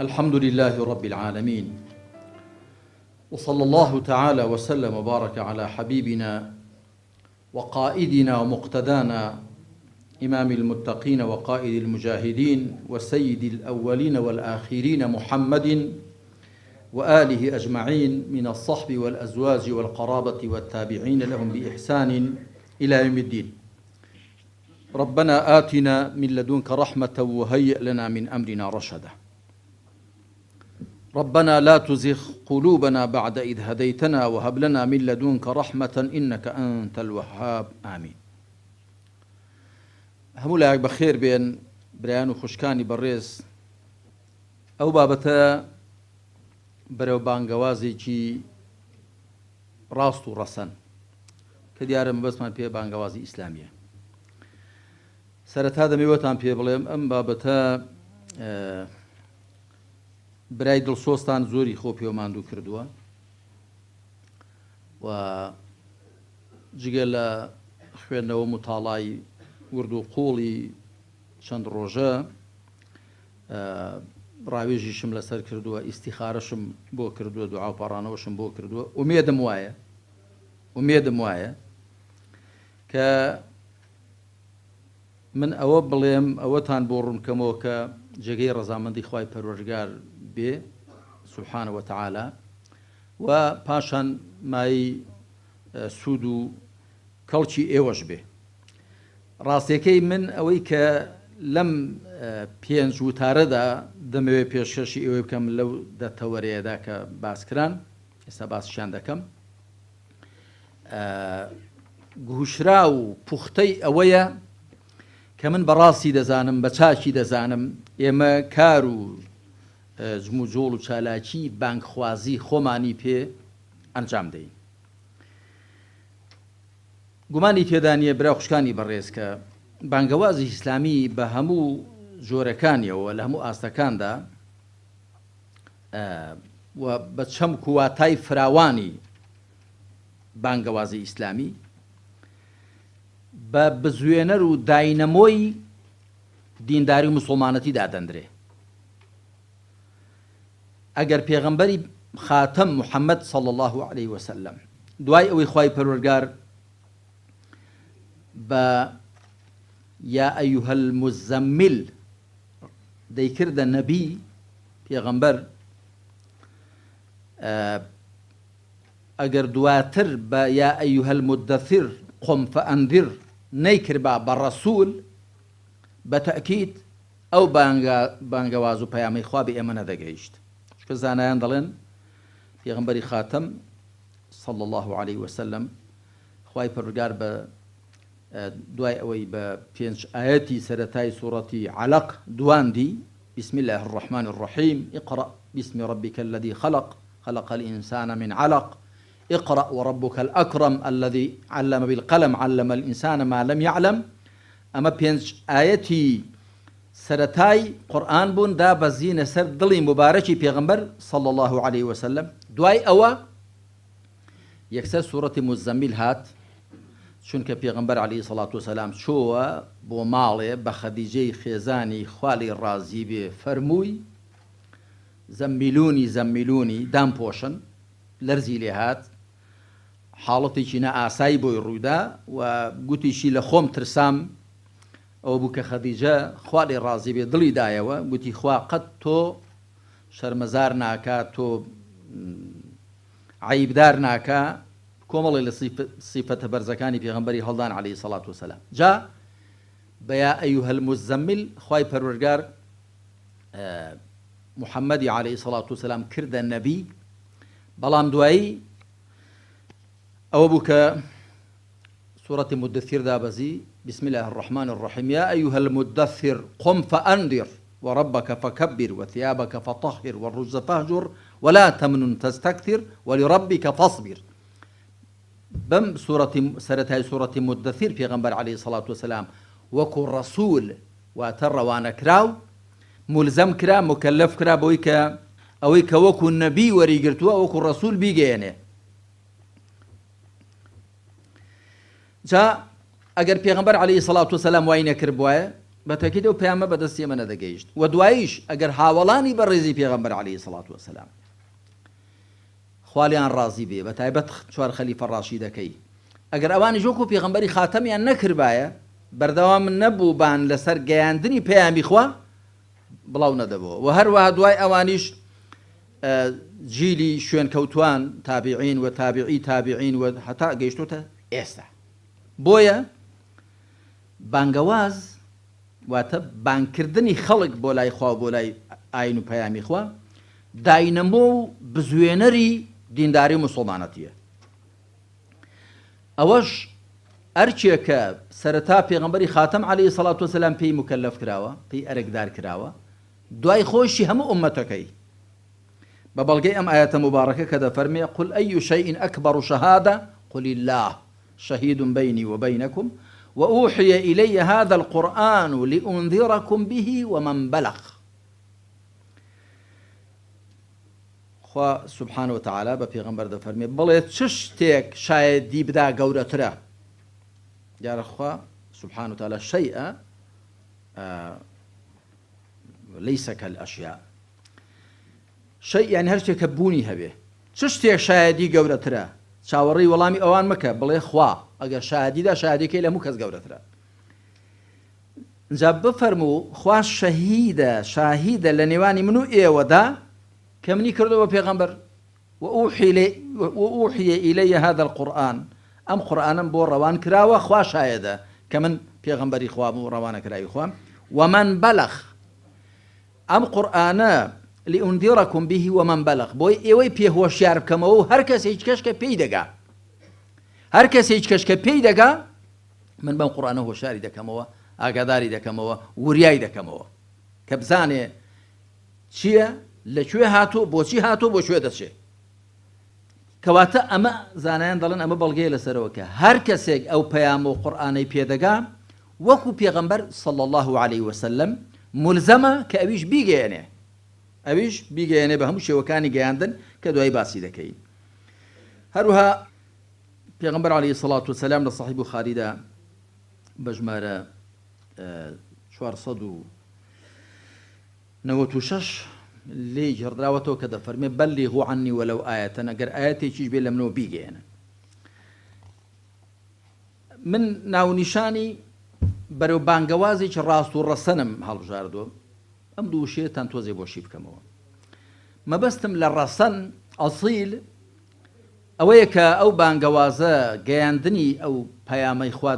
الحمد لله رب العالمين، وصلى الله تعالى وسلم وبارك على حبيبنا وقائدنا ومقتدانا إمام المتقين وقائد المجاهدين وسيد الأولين والآخرين محمد وآله أجمعين من الصحب والأزواج والقرابة والتابعين لهم بإحسان إلى يوم الدين. ربنا آتنا من لدنك رحمة وهيئ لنا من أمرنا رشدا. ربنا لا تزغ قلوبنا بعد إذ هديتنا وهب لنا من لدنك رحمة إنك أنت الوهاب. آمين. هەموو لایەک بەخێر بێن برایان و خوشکانی بەڕێز. ئەو بابەتە بەرەو بانگەوازێکی ڕاست و ڕەسەن کە دیارە مەبەستمان پێ بانگەوازی ئیسلامیە. سەرەتا دەمەوێتان پێ بڵێم ئەم بابەتە برای دڵسۆستان زۆری خۆ پێوە ماندوو کردووە و جگە لە خوێندنەوە متاڵای ورد و قوڵی چەند ڕۆژە ڕاوێژیشم لەسەر کردووە، ئیستیخارەشم بۆ کردووە، دوعا و پاڕانەوەشم بۆ کردووە. ئومێدم وایە کە من ئەوە بڵێم ئەوەتان بۆ ڕوونکەمەوە کە جێگەی ڕەزامەندی خوای پەروەردگار بێ سوبحانە وتەعالا و پاشان مای سوود و کەڵکی ئێوەش بێ. ڕاستیەکەی من ئەوەی کە لەم پێنج وتارەدا دەمەوێت پێشکەشی ئێوەی بکەم لەو دەتەوەرەیەدا کە باسکران، ئێستا باسیشان دەکەم. گوشرا و پوختەی ئەوەیە کە من بەڕاستی دەزانم، بە چاکی دەزانم ئێمە کار و جموجۆڵ و چالاکی بانگخوازی خۆمانی پێ ئەنجام دەین. گومانی تێدا نییە برا خوشکانی بەڕێز کە بانگەوازی ئیسلامی بە هەموو جۆرەکانیەوە لە هەموو ئاستەکاندا و بە چەم کوواتای فراوانی بانگەوازی ئیسلامی بە بزوێنەر و داینەمۆی دینداری و موسڵمانەتی دادەندرێ. ئەگەر پێغەمبەری خاتەم محەممەد صلی الله عليه وسلم دوای ئەوەی خوای پەروەردگار بە یا ئەیوهە المزەمل دەیکردە نەبی پێغەمبەر، ئەگەر دواتر بە یا ئەیوهە المدەثر قم فەئەنذر نەیکربا بە ڕەسوول، بە تەئکید ئەو بانگەواز و پەیامەی خوا بە ئێمە نەدەگەیشت. چکە زانایان دەڵێن پێغەمبەری خاتەم صلی الله عليه وسلم خوای پەروەردگار بە دوای ئەوەی بە پێنج ئاەتی سەرەتای سوورەتی عەلەق دواندی بسم الله الرحمن الرحيم اقرأ باسم ربك الذي خلق خلق الإنسان من علق اقرأ وربك الأكرم الذي علم بالقلم علم الإنسان ما لم يعلم. أما پێنج ئاەتی سەرەتای قورئان بوون دا بەزینە سەر دڵی مبارەکی پێغەمبەر صلی الله عليه وسلم. دوای ئەوە یەکسەر سوورەتی مزەمل هات، چونکە پێغەمبەر عەلەیهی سەڵات وسەلام چۆوە بۆ ماڵێ بە خەدیجەی خێزانی خوالی ڕازی بێ، فەرمووی زەممیلونی دامپۆشن، لەرزی لێ هات، حاڵەتێکی نەئاسایی بۆی ڕوویدا و گوتیشی لە خۆم ترسام ئەوە بوو کە خەدیجە خوالی ڕازی بێ دڵی دایەوە، گوتی خوا قەت تۆ شەرمەزار ناکا، تۆ عەیبدار ناکا. کۆمەڵی لە سیفەتە بەرزەکانی پێغەمبەری هەڵدان عەلەیهی سەڵات وسەلام. جا بە یا ئەیوهە المزەمل خوای پەروەردگار محەممەدی عەلەیهی سەڵات وسەلام کردە نەبی، بەڵام دوایی ئەوە بوو کە سوورەتی مدەثیر دابەزی بسم الله الرحمن الرحيم يا أيها المدثر قم فأنذر وربك فكبر وثيابك فطهر والرجز فاهجر ولا تمنن تستكثر ولربك فاصبر. بەم سەرەتای سوورەتی مدەثیر پێغەمبەر عەلەیهی سەڵات وسەلام وەکو ڕەسوول واتە ڕەوانەکراو مولزەم کرا، مکەلەف کرا بۆی کە ئەوەی کە وەکو نەبی وەریگرتووە وەکو ڕەسوول بیگەیەنێ. جا ئەگەر پێغەمبەر عەلەیهی سەڵات وسەلام وای نەکرد بوایە بەتەکیت ئەو پەیامە بەدەستی ئێمە نەدەگەیشت و دواییش ئەگەر هاوڵانی بەڕێزی پێغەمبەر عەلەیهی سەڵات وەسەلام خوالیان ڕازی بێ بە تایبەت چوار خەلیفە ڕاشیدەکەی ئەگەر ئەوانی وەکو پێغەمبەری خاتەمیان نەکردبایە بەردەوام نەبووبان لەسەر گەیاندنی پەیامی خوا بڵاو نەدەبەوە و هەروەها دوای ئەوانیش جیلی شوێن کەوتوان تابعین و تابعی تابعین و هەتا گەیشتوتە ئێستا بۆیە بانگەواز واتە بانکردنی خەڵک بۆ لای خوا بۆ لای ئاین و پەیامی خوا داینەمۆ و بزوێنەری دینداری موسڵمانەتیە ئەوەش ئەرچێکە سەرەتا پێغەمبەری خاتەم عەلەیهی سەڵات وەسەلام پێی مکەلەف کراوە پێی ئەرەکدار کراوە دوای خۆشی هەموو ئومەتەکەی بە بەڵگەی ئەم ئاەتە مبارەکە کە دەفەرمێ قل ئەی شەیئین ئەکبەر شەهادە قل الله شهيد بيني وبينكم وأوحي إلي هذا القرآن لأنذركم به ومن بلغ خوا سبحانه وتعالى بپیغمبر ده فرمی بڵێ چ شتێک شایەدی بدا گەورەترە دیارە خوا سبحانه وتعالى شيئا ليس كالأشياء شيء يعني هەر شتێکە بوونی هەبێ چ شتێک شایەدی گەورەترە چاوەڕێی وەڵامی ئەوان مەکە بڵێ خوا ئەگەر شایەدیدا شایەدیەکەی لە هەموو کەس گەورەترە اینجا بفەرموو خوا شاهیدە لە نێوانی من و ئێوەدا کە منی کردەوە پێغەمبەر وأوحي إلي هذا القرآن ئەم قورئانم بۆ ڕەوان کراوە خوا شایەدە کە من پێغەمبەری خوام و ڕەوانە کراوی خوام ومن بلغ ئەم قورئانە لأنذركم به ومن بلغ بۆی ئێوەی پێهۆشیار بکەمەوە و هەر کەس هیچ کەس کە پێی دەگا هەر کەس هیچ کەس کە پێی دەگا من بەم قورئانە هۆشیاری دەکەمەوە ئاگاداری دەکەمەوە وریای دەکەمەوە کە بزانێ چییە لەکوێ هاتوو بۆچی هاتوو بۆ کوێ دەچێت کەواتە ئەمە زانایان دەڵێن ئەمە بەڵگەیە لەسەرەوە کە هەر کەسێک ئەو پەیام و قورئانەی پێدەگا وەکو پێغەمبەر صلی الله عليه وسلم ملزەمە کە ئەویش بیگەیەنێ بە هەموو شێوەکانی گەیاندن کە دوای باسی دەکەین هەروها پێغەمبەر عەلەیهی سەڵات وسەلام لە صەحیح بوخاریدا بە ژمارە 496 لێی جێڕدراوەتەوە کە دەفەرمێ بەلیغوا عنی وەلەو ئایەتەن ئەگەر ئاەتێکیش بێ لە منەوە بیگەێنن من ناونیشانی بەرەو بانگەوازێکی ڕاست و ڕەسەنم هەڵبژاردووە ئەم دوو شێتان تۆزێ بۆشی بکەمەوە مەبەستم لە ڕەسەن ئەسیل ئەوەیە کە ئەو بانگەوازە گەیاندنی ئەو پەیامەی خوا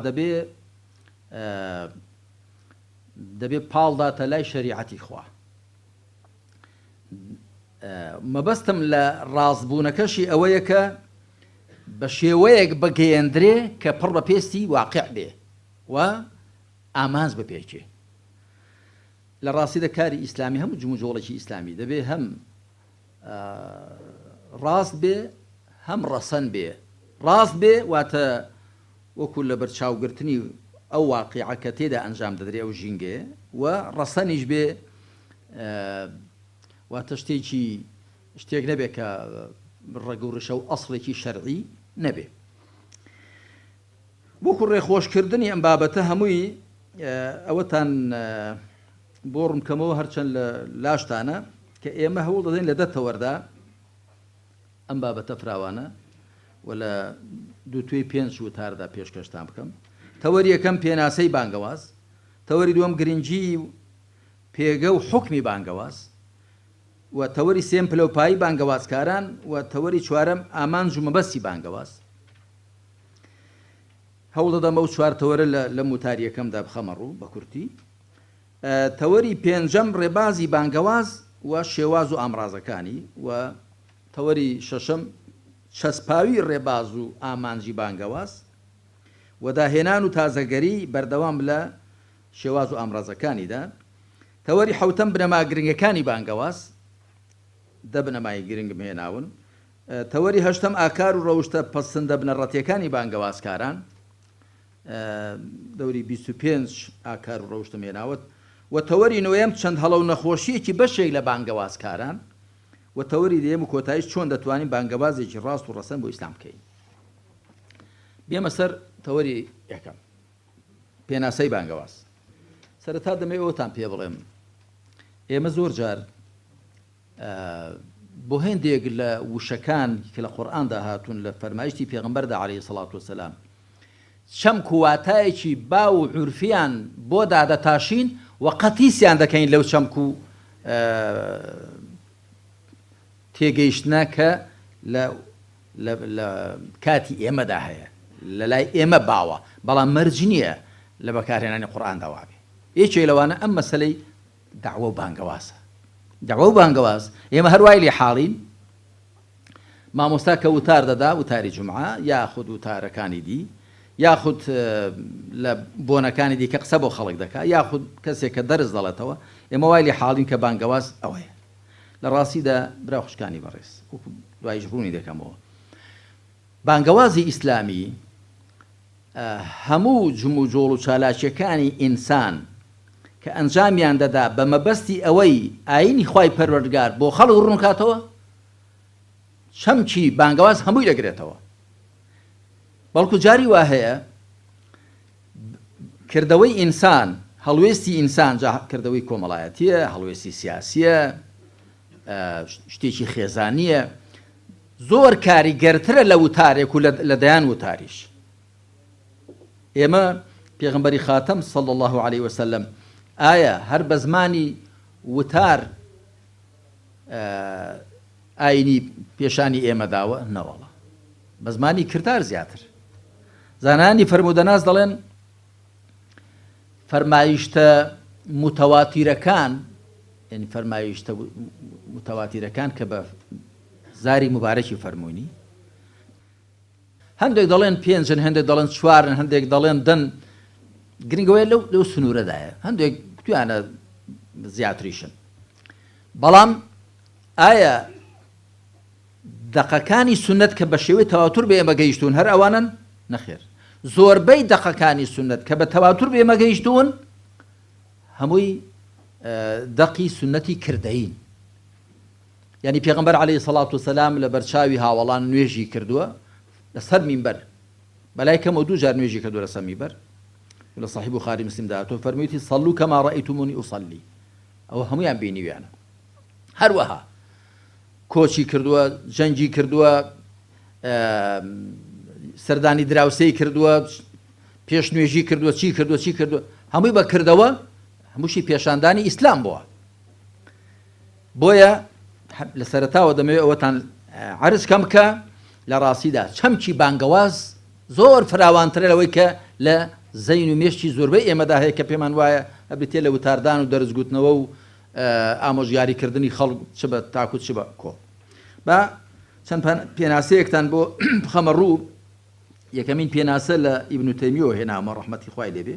دەبێ پاڵداتە لای شەریعەتی خوا مەبەستم لە ڕاستبوونەکەشی ئەوەیە کە بە شێوەیەک بەگەیەندرێ کە پڕ بە پێستی واقع بێ و ئامانج بپێچێ لە ڕاستیدا کاری ئیسلامی هەموو جموجۆڵێکی ئیسلامی دەبێ هەم ڕاست بێ هەم ڕەسەن بێ ڕاست بێ واتە وەکو لە بەرچاوگرتنی ئەو واقعە کە تێدا ئەنجام دەدرێ ئەو ژینگێ و ڕەسەنیش بێ واتە شتێک نەبێ کە ڕێگە و ڕشە و ئەسڵێکی شەرعی نەبێ بۆکو ڕێخۆشکردنی ئەم بابەتە هەمووی ئەوەتان بۆ ڕوونکەمەوە هەرچەند لە لاشتانە کە ئێمە هەوڵ دەدەین لە دەتەوەردا ئەم بابەتە فراوانە و لە دووتوێی 5 وتاردا پێشکەشتان بکەم تەوەری یەکەم پێناسەی بانگەواز تەوەری دووەم گرنگی پێگە و حوکمی بانگەواز و تەوەری سێم پلەپایی بانگەوازکاران و تەوەری چوارەم ئامانج و مەبەستی بانگەواز هەوڵ دەدەم ئەو چوار تەوەرە لە موتاریەکەمدا بخەمە ڕوو بە کورتی تەوەری پێنجەم ڕێبازی بانگەواز و شێواز و ئامرازەکانی و تەوەری شەشەم چەسپاوی ڕێباز و ئامانجی بانگەواز و داهێنان و تازەگەری بەردەوام لە شێواز و ئامرازەکانیدا تەوەری حەوتەم بنەما گرنگەکانی بانگەواز دە بنەمای گرنگم هێناون تەوەری هەشتەم ئاکار و ڕەوشتە پەسەندە بنەڕەتیەکانی بانگەوازکاران دەوری 25 ئاکار و ڕەوشتم هێناوت و تەوەری نوێم چەند هەڵە و نەخۆشیەکی بەشێک لە بانگەوازکاران و تەوەری دێم و کۆتاییش چۆن دەتوانین بانگەوازێکی ڕاست و ڕەسەن بۆ ئیسلام بکەین بێمە سەر تەوەری یەکەم پێناسەی بانگەواز سەرەتا دەمێ ئەوتان پێ بڵێم ئێمە زۆر جار بۆ هێندێک لە وشەکان کە لە قورئاندا هاتوون لە فەرمایشتی پێغەمبەردا عەلەیهی سەڵات وسەلام چەمک و واتایەکی با و عورفیان بۆ دادەتاشین و قەتیسیان دەکەین لەو چەمک و تێگەیشتنە کە لە کاتی ئێمەدا هەیە لە لای ئێمە باوە بەڵام مەرج نییە لە بەکارهێنانی قورئاندا وابێ یەکێک لەوانە ئەم مەسەلەی داوا و بانگەوازە داوا و بانگەواز ئێمە هەروای لێ حاڵین مامۆستا کە وتار دەدا وتاری جومعە یاخود وتارەکانی دی یاخود لە بۆنەکانی دی کە قسە بۆ خەڵک دەکات یاخود کەسێک کە دەرز دەڵێتەوە ئێمە وای لێ حاڵین کە بانگەواز ئەوەیە لە ڕاستیدا برا خوشکانی بەڕێز دوایش ڕوونی دەکەمەوە بانگەوازی ئیسلامی هەموو جم و جۆڵ و چالاکیەکانی ئینسان کە ئەنجامیان دەدا بە مەبەستی ئەوەی ئاینی خوای پەروەردگار بۆ خەڵک ڕوونکاتەوە چەمکی بانگەواز هەمووی دەگرێتەوە بەڵکو جاری وا هەیە کردەوەی ئینسان هەڵوێستی ئینسان کردەوەی کۆمەڵایەتیە هەڵوێستی سیاسیە شتێکی خێزانیە زۆر کاریگەرترە لە وتارێک و لە دەیان وتاریش ئێمە پێغەمبەری خاتەم صلی الله عليه وسلم ئایا هەر بە زمانی وتار ئاینی پێشانی ئێمە داوە نەوەڵە بە زمانی کردار زیاتر زانانی فەرمودەناس دەڵێن فەرمایشتە متەواتیرەکان یعنی فەرمایشتە متەواتیرەکان کە بە زاری مبارەکی فەرمووینی هەندێک دەڵێن پێنجن هەندێک دەڵێن چوارن هەندێک دەڵێن دەن گرنگەوەی لەو سنوورەدایە هەندێک توانە زیاتریشن بەڵام ئایا دەقەکانی سنت کە بە شێوەی تەواتر بە ئێمە گەیشتون هەر ئەوانن نەخێر زۆربەی دەقەکانی سنت کە بە تەواتر بە ئێمە گەیشتون هەمووی دەقی سنەتی کردەین یعنی پێغەمبەر عەلەیهی سەڵات وسەلام لە بەرچاوی هاوڵان نوێژی کردووە لەسەر مینبەر بەلای کەمەوە دوو جار نوێژی کردووە لەسەر مینبەر لە صحیح بوخاری مسلم داهاتوە فەرموویەتی صەلوو کەما ڕەئەیتمونی ئوصەلی ئەوە هەموویان بینیویانە هەروەها کۆچی کردووە جەنگی کردووە سەردانی دراوسەی کردووە پێش نوێژی کردووە چی کردووە هەمووی بە کردەوە هەمووشی پێشاندانی ئیسلام بووە بۆیە لە سەرەتاوە دەمەوێت ئەوەتان عەرز کەم کە لە ڕاستیدا چەمکی بانگەواز زۆر فراوانترە لەوەی کە لە زەین و مێشتی زۆربەی ئێمەدا هەیە کە پێمان وایە ئەبێتێ لە وتاردان و دەرزگوتنەوە و ئامۆژگاریکردنی خەڵک چ بە تاکو چ بە کۆ بە چەند پێناسەیەکتان بۆ بخەمە ڕوو یەکەمین پێناسە لە ئیبن تەیمیەوە هێناومە ڕەحمەتی خوای لێبێ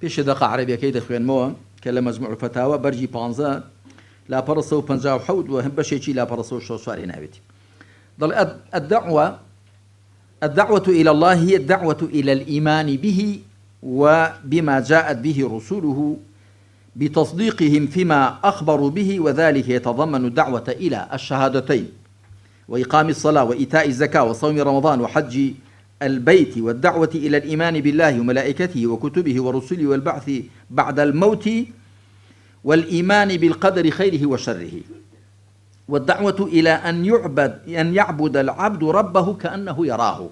پێشە دەقە عەرەبیەکەی دەخوێنمەوە کە لە مەجموع الفتاوە بەرجی 15 لاپەڕە 157 و بەشێکی لاپەڕە 164 هێناوێتی ضل الدعوة إلى الله هي الدعوة إلى الإيمان به وبما جاءت به رسوله بتصديقهم فيما أخبروا به وذلك يتضمن الدعوة إلى الشهادتين وإقام الصلاة وإيتاء الزكاة وصوم رمضان وحج البيت والدعوة إلى الإيمان بالله وملائكته وكتبه ورسله والبعث بعد الموت والإيمان بالقدر خيره وشره والدعوة إلى أن يعبد العبد ربه كأنه يراه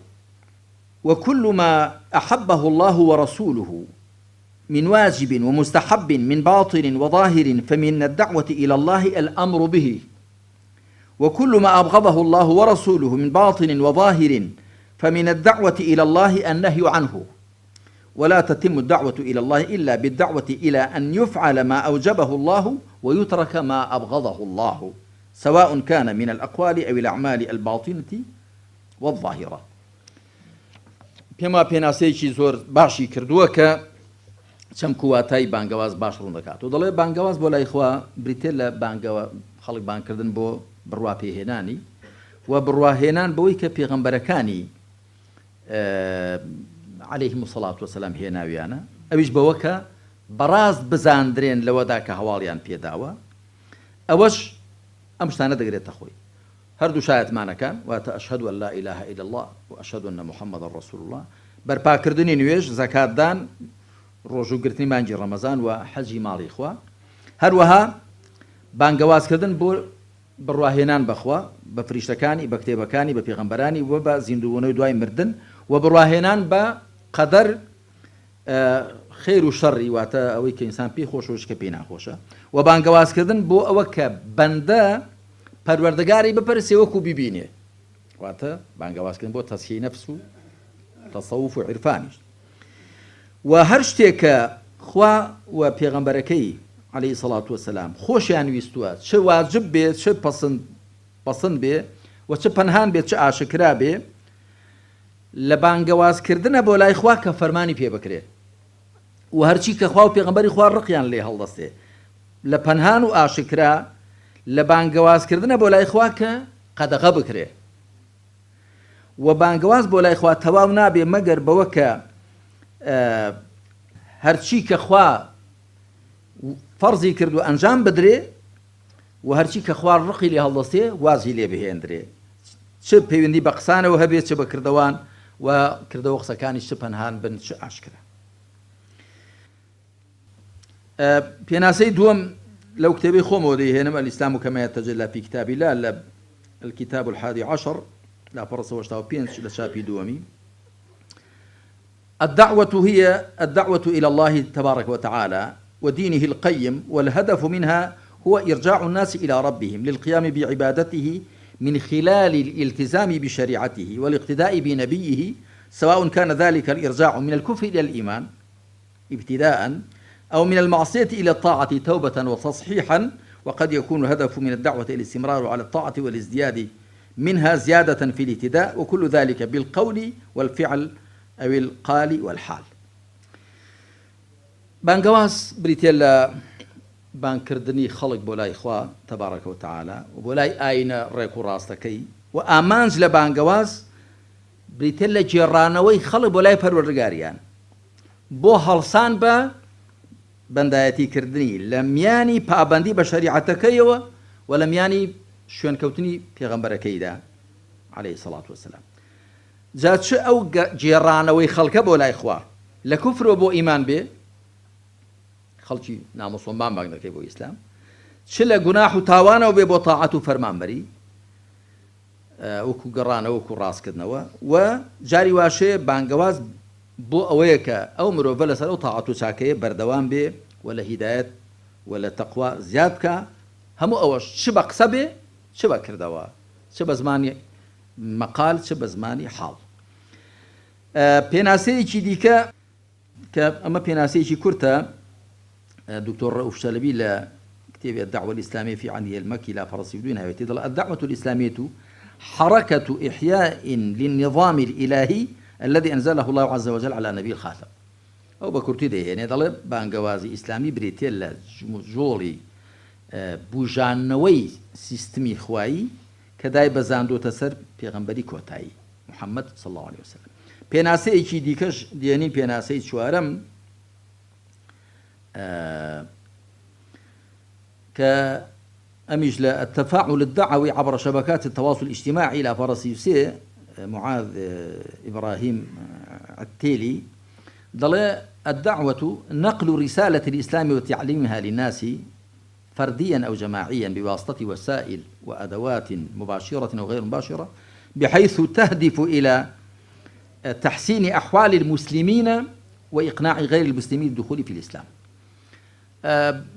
وكل ما أحبه الله ورسوله من واجب ومستحب من باطن وظاهر فمن الدعوة إلى الله الأمر به وكل ما أبغضه الله ورسوله من باطن وظاهر فمن الدعوة إلى الله النهي عنه ولا تتم الدعوة إلى الله إلا بالدعوة إلى أن يفعل ما أوجبه الله ويترك ما أبغضه الله سواء كان من الأقوال أو الأعمال الباطنة والظاهرة پێما پێناسەیەکی زۆر باشی کردووە کە چەمک و واتای بانگەواز باش ڕوون دەکات و دەڵێ بانگەواز بۆ لای خوا بریتێ لە خەڵک بانگکردن بۆ بڕوا پێهێنانی و بڕواهێنان بەوەی کە پێغەمبەرەکانی عەلەیهیمو السەڵات وەسەلام هێناویانە ئەویش بەوە کە بەڕاست بزاندرێن لەوەدا کە هەواڵیان پێداوە ئەوەش ئەم شتانە دەگرێتە خۆی هەردوو شایەتمانەکان واتە ئەشهەد ئەن لا ئیلاهە ئیلا الله و ئەشهەد ئەنە محەممەدە ڕەسوول الله بەرپاکردنی نوێژ زەکاتدان ڕۆژوگرتنی مانگی ڕەمەزان و حەجی ماڵی خوا هەروەها بانگەوازکردن بۆ بڕواهێنان بەخوا بە فریشتەکانی بە کتێبەکانی بە پێغەمبەرانی و بە زیندوونەوەی دوای مردن و بڕواهێنان بە قەدەر خێر و شەڕی واتە ئەوەی کە ئینسان پێی خۆشەوەش کە پێی ناخۆشە و بانگەوازکردن بۆ ئەوە کە بەندە پەروەردگاری بپەرسێ وەکو بیبینێ واتە بانگەوازکردن بۆ تەسخیی نەفس و تەسەوف و عیرفانیش و هەر شتێک کە خوا و پێغەمبەرەکەی عەلەیهی سەڵات وەسەلام خۆشیان ویستووە چ واجب بێت چ پەسەند بێ و چ پەنهان بێت چ ئاشکرا بێ لە بانگەوازکردنە بۆ لای خوا کە فەرمانی پێ بکرێت و هەرچی کە خوا و پێغەمبەری خوا ڕقیان لێ هەڵدەستێ لە پەنهان و ئاشکرا لە بانگەوازکردنە بۆ لای خوا کە قەدەغە بکرێ و بانگەواز بۆ لای خوا تەواو نابێ مەگەر بەوە کە هەرچی کە خوا فەرزی کرد و ئەنجام بدرێ و هەرچی کە خوا ڕقی لێ هەڵدەستێ وازی لێ بهێندرێ چ پەیوەندی بە قسانەوە هەبێت چ بە کردەوان و کردەوە قسەکانی چ پەنهان بن چ ئاشکرا پێناسەی دووەم لەو کتێبەی خۆمەوە دەیهێنم الإسلام كما يتجلى في كتاب الله الكتاب الحادي عشر لا فرصة وشتاو بينش لشابي دومي الدعوة هي الدعوة إلى الله تبارك وتعالى ودينه القيم والهدف منها هو إرجاع الناس إلى ربهم للقيام بعبادته من خلال الالتزام بشريعته والاقتداء بنبيه سواء كان ذلك الإرجاع من الكفر إلى الإيمان ابتداء أو من المعصية إلى الطاعة توبة وتصحيحا وقد يكون الهدف من الدعوة الاستمرار على الطاعة والازدياد منها زيادة في الاهتداء وكل ذلك بالقول والفعل أو القال والحال بانگەواز بریتێ لە بانکردنی خەڵک بۆ لای خوا تەبارەکە و تەعالا و بۆ لای ئاینە ڕێک و ڕاستەکەی و ئامانج لە بانگەواز بریتێ لە گێڕانەوەی خەڵک بۆ لای پەروەردگاریان بۆ هەڵسان بە بەندایەتیکردنی لە میانی پابەندی بە شەریعەتەکەیەوە و لە میانی شوێنکەوتنی پێغەمبەرەکەیدا عەلەیهی سەڵات وەسەلام جا چ ئەو گێڕانەوەی خەڵکە بۆ لای خوا لە کوفرەوە بۆ ئیمان بێ خەڵکی ناموسڵمان باگ دەکەی بۆ ئیسلام چ لە گوناح و تاوانەوە بێ بۆ تاعەت و فەرمانبەری وەکو گەڕانەوە وەکو ڕاستکردنەوە و جاری واشەیە بانگەواز بۆ ئەوەیە کە ئەو مرۆڤە لەسەر ئەو تاعەت و چاکەیە بەردەوام بێ و لە هیدایەت و لە تەقوا زیاد بکە هەموو ئەوەش چ بە قسە بێ چ بە کردەوە چ بە زمانی مەقال چ بە زمانی حاڵ پێناسەیەکی دیکە کە ئەمە پێناسەیەکی کورتە دکتۆر ڕەوف شەلبی لە كتاب الدعوة الإسلامية في عني المكي لا فرصي بدون هاويتي الدعوة الإسلامية حركة إحياء للنظام الإلهي الذي أنزله الله عز وجل على نبي الخاتم أو بكرتي ده يعني ضل بانجوازي إسلامي بريتيلا جولي بوجانوي سيستمي خواي كداي بزاندو تسر پیغمبري كوتاي محمد صلى الله عليه وسلم پێناسە ئێکی دیکەش دیێنین پێناسەی چوارەم کە ئەمیش لە التفاعل الدعوي عبر شبكات التواصل الاجتماعي إلى فرنسي معاذ إبراهيم التيلي ضل الدعوة نقل رسالة الإسلام وتعليمها للناس فرديا أو جماعيا بواسطة وسائل وأدوات مباشرة أو غير مباشرة بحيث تهدف إلى تحسين أحوال المسلمين وإقناع غير المسلمين بالدخول في الإسلام.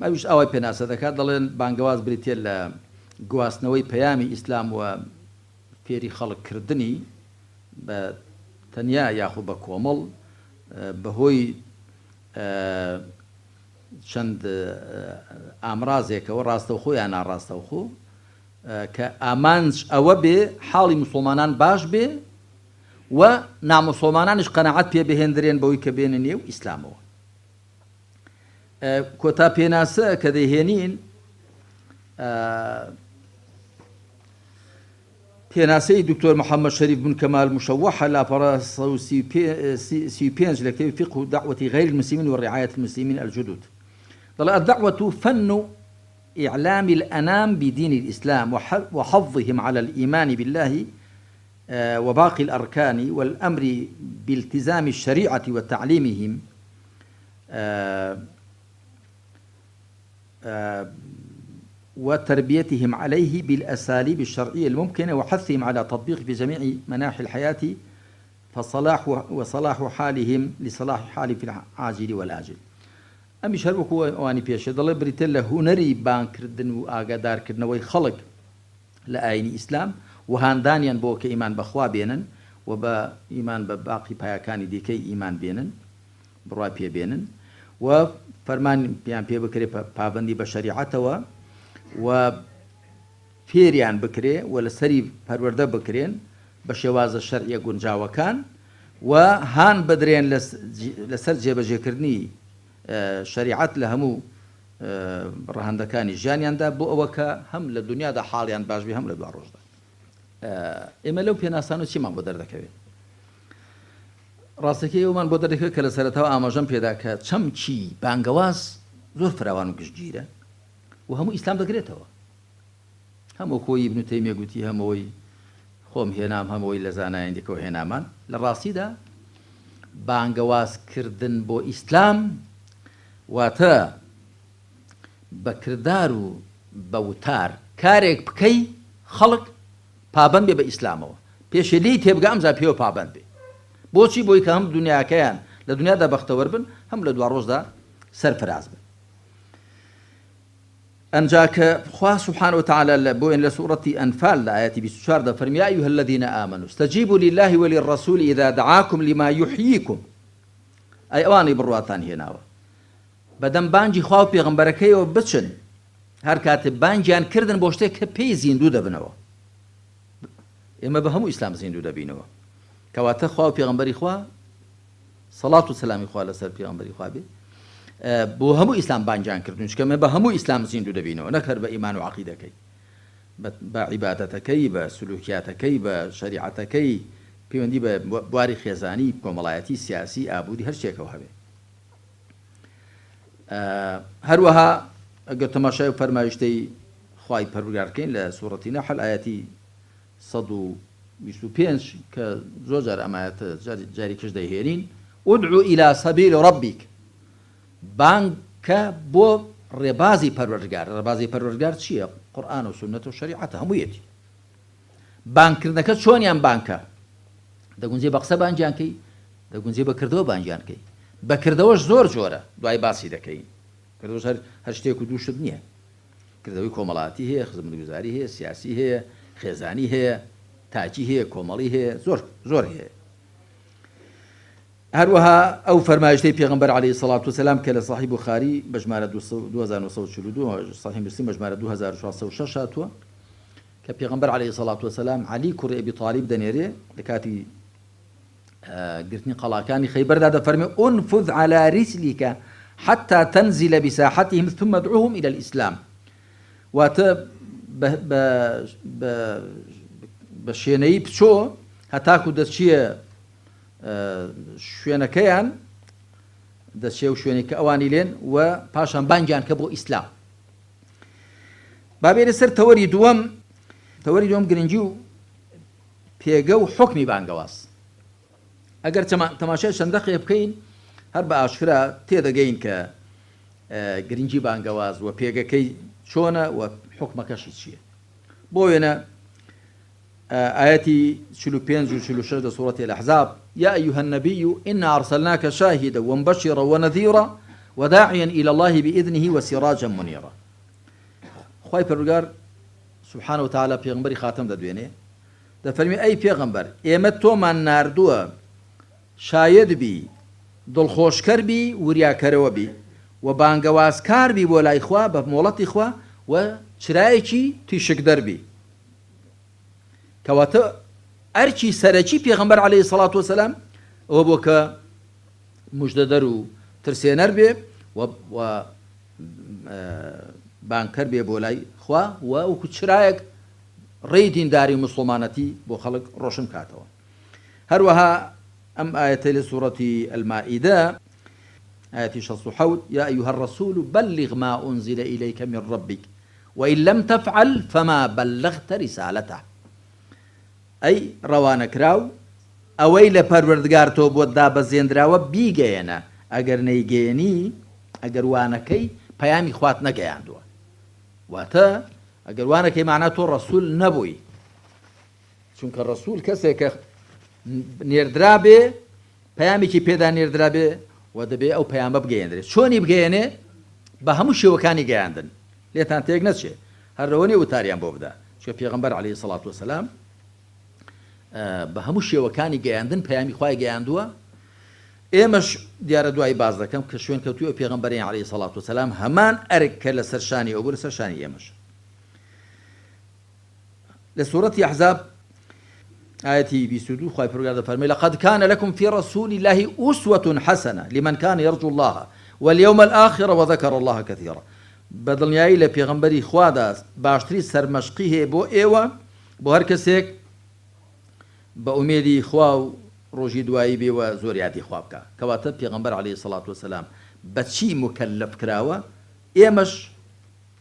أوش أوي بناس هذا كذا ضل بانجواز بريتيل جواسنوي بيامي إسلام وفيري خلق كردني بتنيا ياخو بكومل بهوي چەند ئامرازێکەوە ڕاستەوخۆ یان ناڕاستەوخۆ کە ئامانج ئەوە بێ حاڵی موسڵمانان باش بێ و ناموسڵمانانیش قەنەعەت پێ بهێندرێن بەوەی کە بێنە نێو ئیسلامەوە. کۆتا پێناسە کە دەیهێنین پێناسەی دکتۆر محەممەد شەریف بن کەمال مشەوەحە لاپەڕە 35 لە کتێبی فقه دعوة غير المسلمين ورعاية المسلمين الجدد. الدعوة فن إعلام الأنام بدين الإسلام وحضهم على الإيمان بالله وباقي الأركان والأمر بالتزام الشريعة وتعليمهم وتربيتهم عليه بالأساليب الشرعية الممكنة وحثهم على تطبيقه في جميع مناحي الحياة وصلاح حالهم لصلاح حال في العاجل والآجل. ئەمی هەروەکو ئەوانی پێشێ دەڵێ بریتە لە هوەری بانکردن و ئاگادارکردنەوەی خەڵک لە ئاینی ئیسلام و هاندانیان بۆ کە ئیمان بەخوا بێنن و بە ئیمان بە باقی پایەکانی دیکەی ئیمان بێنن بڕوای پێبێنن و فەرمان پێیان پێ بکرێ پابەندی بە شەریعەتەوە و فێریان بکرێ و لەسەری پەروەردە بکرێن بە شێوازە شەرعیە گونجاوەکان و هان بدرێن لەسەر جێبەجێکردنی شریعت لە هەموو ڕەهەندەکانی ژیانیاندا بۆ ئەوە کە هەم لە دنیادا حاڵیان باش بێ هەم لە دوا ڕۆژدا. ئێمە لەو پێناسان و چیمان بۆ دەردەکەوێت؟ ڕاستەکەی ئەومان بۆ دەردەکەوێت کە لە سەرەتاوە ئاماژەم پێدا کە چەمکی بانگەواز زۆر فراوان و گشتگیرە و هەموو ئیسلام دەگرێتەوە. هەموو کۆی ئیبن تەیمیە گوتی هەمەوەی خۆم هێنام هەمەوەی لە زانایان دیکەوە هێنامان. لە ڕاستیدا بانگەوازکردن بۆ ئیسلام واتە بەکردار و بەوتار کارێک بکەی خەڵک پابەند بێ بە ئیسلامەوە پێشێ لی تێبگە ئەمجا پێوە پابەند بێ. بۆچی؟ بۆی کە هەم دنیاکەیان لە دنیادا بەختەوەر بن هەم لە دوا ڕۆژدا سەرفراز بن. ئەنجا کە خوا سبحانه وتعالى بۆیان لە سوورەتی ئەنفال لە ئایەتی 24 دەفەرمێ يا أيها الذين آمنوا استجيبوا لله وللرسول إذا دعاكم لما يحييكم. ئەی ئەوانەی بڕواتان هێناوە بەدەم بانگی خوا و پێغەمبەرەکەیەوە بچن هەر کاتێ بانگیان کردن بۆ شتێک کە پێی زیندوو دەبنەوە. ئێمە بە هەموو ئیسلام زیندوو دەبینەوە کەواتە خوا و پێغەمبەری خوا سەڵات و سەلامی خوا لەسەر پێغەمبەری خوا بێ بۆ هەموو ئیسلام بانگیان کردن چکە بە هەموو ئیسلام زیندوو دەبینەوە نەکەر بە ئیمان و عەقیدەکەی بە عیبادەتەکەی بە سلوکیاتەکەی بە شەریعەتەکەی پەیوەندی بە بواری خێزانی کۆمەڵایەتی سیاسی ئابووری هەر شتێکەوە هەبێ. هەروەها ئەگەر تەماشای فەرمایشتەی خوای پەروەردگارکەین لە سوورەتی نەحل ئایەتی 125 کە زۆر جار ئەمایەتە جاری کەش دەیهێنین ادعو إلى سبيل ربك. بانکە بۆ ڕێبازی پەروەردگار. ڕێبازی پەروەردگار چییە؟ قورئان و سونەت و شەریعەتە هەموویەتی. بانکردنەکە چۆنیان بانکە؟ دەگونجێ بە قسە بانگیان کەی دەگونجێ بەکردەوە بانگیان کەی. بەکردەوەش زۆر جۆرە دوای باسی دەکەین. کردەوەش هەر شتێک و دووشت نییە. کردەوەی کۆمەڵایەتی هەیە، خزمەتگوزاری هەیە، سیاسی هەیە، خێزانی هەیە، تاجی هەیە، کۆمەڵی هەیە، زۆر هەیە. هەروەها ئەو فەرمایشتەی پێغەمبەر عەلەیهی سەڵات وسەلام کە لە صحیح بوخاری بە ژمارە 2942 صحیح مسلم بە ژمارە 2406 هاتووە کە پێغەمبەر عەلەیهی سەڵات وسەلام عەلی کوڕی ئەبی طالیب دەنێرێ لە کاتی گرتنی قەڵاکانی خەیبەردا دەفەرمێ انفذ على رسلك حتى تنزل بساحتهم ثم ادعوهم إلى الإسلام. واتە بە شوێنەی بچۆ هەتاکو دەچیە شوێنەکەیان دەچێ و شوێنی کە ئەوانی لێن و پاشان بانگیان کە بۆ ئیسلام. بابێ لەسەر تەوەری دووەم گرنگی و پێگە و حکمی بانگەواز. ئەگەر تەماشای چەند دەقیقە بکەین هەر بە ئاشکرا تێدەگەین کە گرنگی بانگەواز و پێگەکەی چۆنە و حکمەکەشی چییە. بۆ وێنە آياتي 45 و 46 سورة الأحزاب يا أيها النبي إنا أرسلناك شاهدا ومبشرا ونذيرا وداعيا إلى الله بإذنه وسراجا منيرا. خواهي پروردگار سبحانه وتعالى پیغمبری خاتم دەدوێنێ دەفەرمێ ئەی پێغەمبەر ئێمە تۆمان ناردووە شاید بی دڵخۆشکەر بی وریاکەرەوە بی و بانگەوازکار بی بۆ لای خوا بە مۆڵەتی خوا و چرایەکی تیشکدەر بی. کەواتە ئەرچی سەرەکی پێغەمبەر عەلەیهی سەڵات وسەلام ئەوە بۆ کە موژدەدەر و ترسێنەر بێ و بانکەر بێ بۆ لای خوا و وەکو چرایەک ڕێی دینداری موسڵمانەتی بۆ خەڵک ڕۆشن کاتەوە. هەروەها ئەم ئایەتەی لە سوورەتی ئەلمائیدە آياتي 67 يا أيها الرسول بلغ ما أنزل إليك من ربك وإن لم تفعل فما بلغت رسالته. أي روانك راو أوي لپروردگار تو بود دا بزيندراو بيگەێنە ئەگەر نەیگەێنی ئەگەر وانەکەی پەیامی خوات نەگەیاندووە واتە ئەگەر وانەکەی معنە تۆ ڕەسوول نەبووی چونکە ڕەسوول کەسێک کە نێردرا بێ پەیامێکی پێدا نێردرا بێ و دەبێ ئەو پەیامە بگەیەندرێت چۆنی بگەیەنێ بە هەموو شێوەکانی گەیاندن لێتان تێک نەچێ هەرەوە نیە وتاریان بۆ بدە چکە پێغەمبەر عەلەیهی سەڵات وەسەلام بە هەموو شێوەکانی گەیاندن پەیامی خوای گەیاندووە ئێمەش دیارە دوای باز دەکەم کە شوێن کەوتووە پێغەمبەری عەلەیهی سەڵات وەسەلام هەمان ئەرک کە لەسەر شانی ئەو بوو لەسەر شانی ئێمەش لە سوورەتی ئەحزاب آية بيسودو خواهي فرقادة فرمي لقد كان لكم في رسول الله أسوة حسنة لمن كان يرجو الله واليوم الآخر وذكر الله كثيرا بدل نياي لبيغمبري خوادا باشتري سرمشقيه بو ايوه بو هر كسيك بأميدي خواو روجي دوائي بي وزورياتي خوابكا كواتا بيغمبر عليه الصلاة والسلام بچي مكلف كراوة ايمش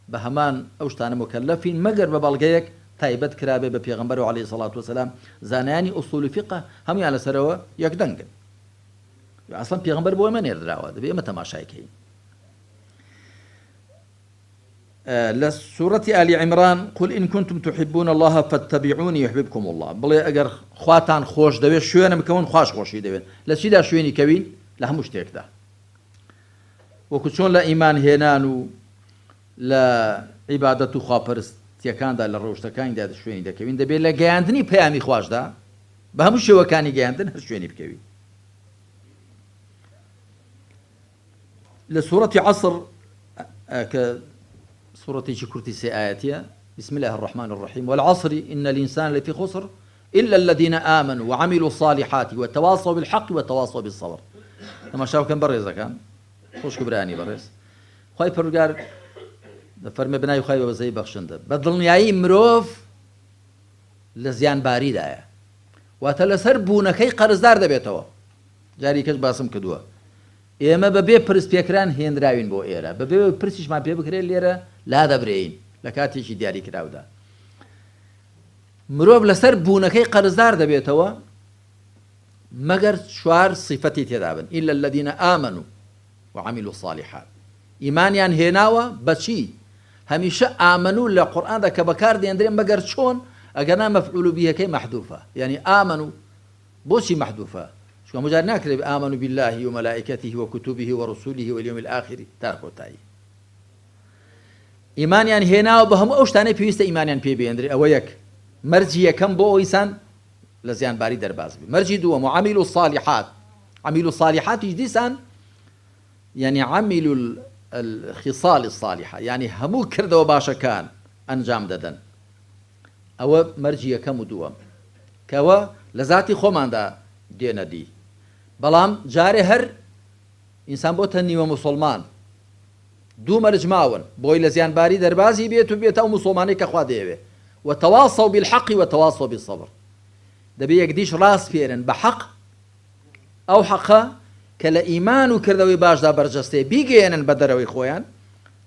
بهمان اوشتان مكلفين مگر ببالغيك تایبەت کرابێ بە پێغەمبەر و عەلەیهی سەڵات وسەلام زانایانی ئوسوڵی فیقه هەمویان لەسەرەوە یەکدەنگن ئەسڵەن پێغەمبەر بۆ ئێمە نێردراوە دەبێ ئێمە تەماشایکەین لە سوورەتی ئالی عیمران قل إن كنتم تحبون الله فاتبعوني يحببكم الله بڵێ ئەگەر خواتان خۆش دەوێت شوێنم کەون خوش خۆشی دەوێت لە چیدا شوێنی کەوین لە هەموو شتێکدا وەکو چۆن لە ئیمان هێنان و لە عیبادەت و خواپەرست تیەکاندا لە ڕۆژتەکانیدا شوێنی دەکەوین دەبێت لە گەیاندنی پەیامی خواشدا بە هەموو شێوەکانی گەیاندن هەر شوێنی بکەوین لە سوورەتی عەسر کە سوورەتێکی کورتی سێ ئایەتیە بسم الله الرحمن الرحيم والعصر إن الإنسان لفي خسر إلا الذين آمنوا وعملوا الصالحات وتواصوا بالحق وتواصوا بالصبر تماشاو كان برز كان خوش كبراني برز خواهي پروردگار فەرمێ بنای خوای بەزەی بەخشندە بە دڵنیایی مرۆڤ لە زیانباریدایە واتە لەسەر بوونەکەی قەرزدار دەبێتەوە جاری کەس باسم کردووە ئێمە بەبێ پرسپێکران هێنراوین بۆ ئێرە بەبێ پرسیشمان پێ بکرێت لێرە لا دەبرێین لە کاتێکی دیاری کراودا مرۆڤ لەسەر بوونەکەی قەرزدار دەبێتەوە مەگەر چوار صیفەتی تێدا بن إلا الذين آمنوا وعملوا الصالحات ئیمانیان هێناوە بەچی هەمیشە ئامنوا لە قورئاندا کە بەکار دێنرێن مەگەر چۆن ئەگەنا مەفعول بیهەکەی مەحذوفە یعنی ئامنوا بۆچی مەحذوفە چونکە مجار ناکرێت ئامنوا بالله وملائكته وكتبه ورسوله واليوم الآخر تا کۆتایی ئیمانیان هێناوە بە هەموو ئەو شتانەی پێویستە ئیمانیان پێ بێنرێ ئەوە یەک مەرجی یەکەم بۆ ئەویسان لە زیانباری دەرباز بێ مەرجی دووەم وعملوا الصالحات عملوا الصالحات دیسان يعني عملوا الخصال الصالحة يعني همو كردوا باشا كان أنجام ددن أو مرجية كمدوم كوا لذاتي خومان دا دينا دي بلام جاري هر إنسان بوتني ومسلمان دو مرج ماون بوي لزيان باري دربازي بيتو بيتا ومسلماني كخوا ديوه وتواصوا بالحق وتواصوا بالصبر دبي يقديش راس فيرن بحق أو حقا كلا إيمان وكردوي باش دا برجستي بيجينن بدروي خويان